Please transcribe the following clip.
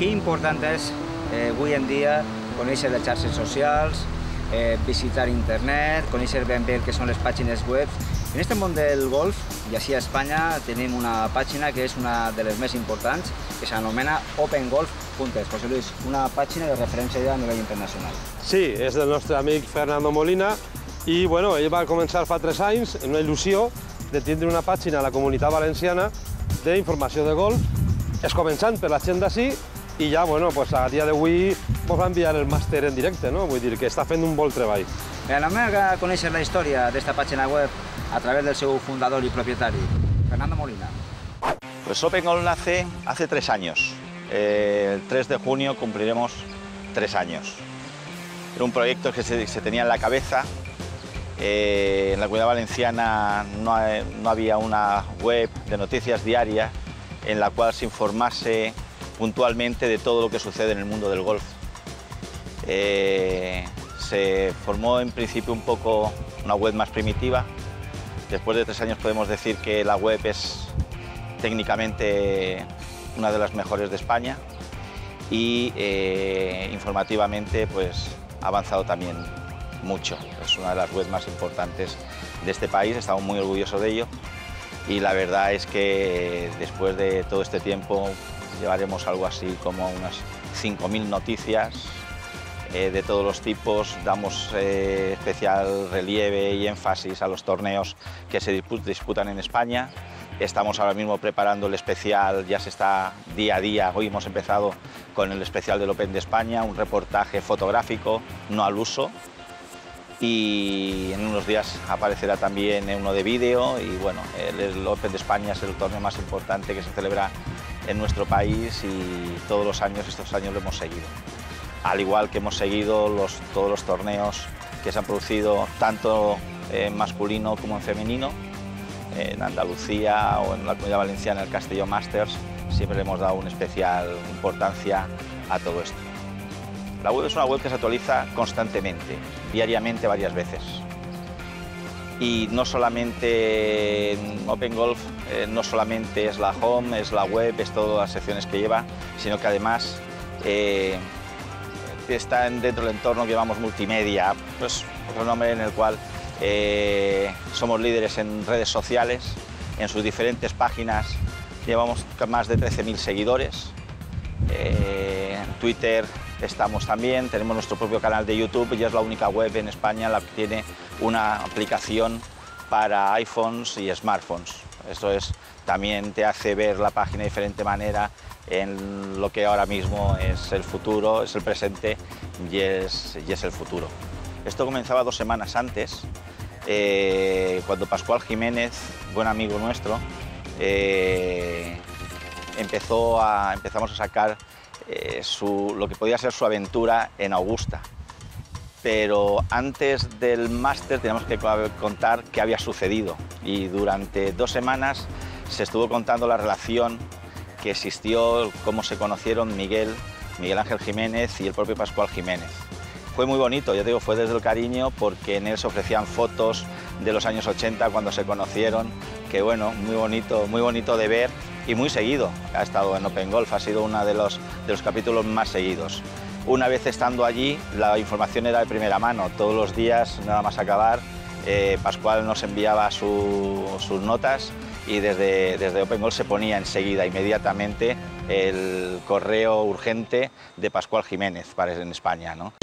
que important és avui en dia conèixer les xarxes socials, visitar internet, conèixer ben bé el que són les pàgines web. En aquest món del golf, i així a Espanya, tenim una pàgina que és una de les més importants, que s'anomena opengolf.es. José Luis, una pàgina de referència ja a nivell internacional. Sí, és del nostre amic Fernando Molina i bueno, ell va començar fa 3 anys en una il·lusió de tindre una pàgina a la Comunitat Valenciana d'informació de golf, és començant per la gent d'ací i ja, bueno, pues a dia d'avui ens va enviar el màster en directe, no? Vull dir que està fent un bon treball. Anem a conèixer la història d'esta pàgina web a través del seu fundador y propietario, Fernando Molina. Pues OpenGolf nace hace 3 años. El 3 de junio cumpliremos 3 años. Era un proyecto que se tenía en la cabeza. En la Comunidad Valenciana no había una web de noticias diarias en la cual se informase puntualmente de todo lo que sucede en el mundo del golf. Se formó en principio un poco una web más primitiva. Después de 3 años podemos decir que la web es técnicamente una de las mejores de España y informativamente pues, ha avanzado también mucho. Es una de las webs más importantes de este país, estamos muy orgullosos de ello y la verdad es que después de todo este tiempo llevaremos algo así como unas 5.000 noticias de todos los tipos, damos especial relieve y énfasis a los torneos que se disputan en España. Estamos ahora mismo preparando el especial, ya se está día a día, hoy hemos empezado con el especial del Open de España, un reportaje fotográfico, no al uso, y en unos días aparecerá también uno de vídeo y bueno, el Open de España es el torneo más importante que se celebra en nuestro país y todos los años, estos años lo hemos seguido. Al igual que hemos seguido todos los torneos que se han producido tanto en masculino como en femenino, en Andalucía o en la Comunidad Valenciana, el Castelló Masters, siempre le hemos dado una especial importancia a todo esto. La web es una web que se actualiza constantemente, diariamente, varias veces. Y no solamente en OpenGolf, no solamente es la home, es la web, es todas las secciones que lleva, sino que además está dentro del entorno que llamamos multimedia, pues otro nombre en el cual somos líderes en redes sociales, en sus diferentes páginas llevamos más de 13.000 seguidores, en Twitter estamos también, tenemos nuestro propio canal de YouTube y es la única web en España la que tiene una aplicación para iPhones y smartphones. Esto también te hace ver la página de diferente manera en lo que ahora mismo es el futuro, es el presente y es el futuro. Esto comenzaba 2 semanas antes, cuando Pascual Jiménez, buen amigo nuestro, empezamos a sacar lo que podía ser su aventura en Augusta. Pero antes del máster teníamos que contar qué había sucedido y durante 2 semanas se estuvo contando la relación que existió, cómo se conocieron Miguel Ángel Jiménez y el propio Pascual Jiménez. Fue muy bonito, yo digo, fue desde el cariño porque en él se ofrecían fotos de los años 80 cuando se conocieron, que bueno, muy bonito de ver y muy seguido. Ha estado en OpenGolf, ha sido uno de los capítulos más seguidos. Una vez estando allí, la información era de primera mano, todos los días, nada más acabar, Pascual nos enviaba sus notas y desde OpenGolf se ponía enseguida, inmediatamente, el correo urgente de Pascual Jiménez en España, ¿no?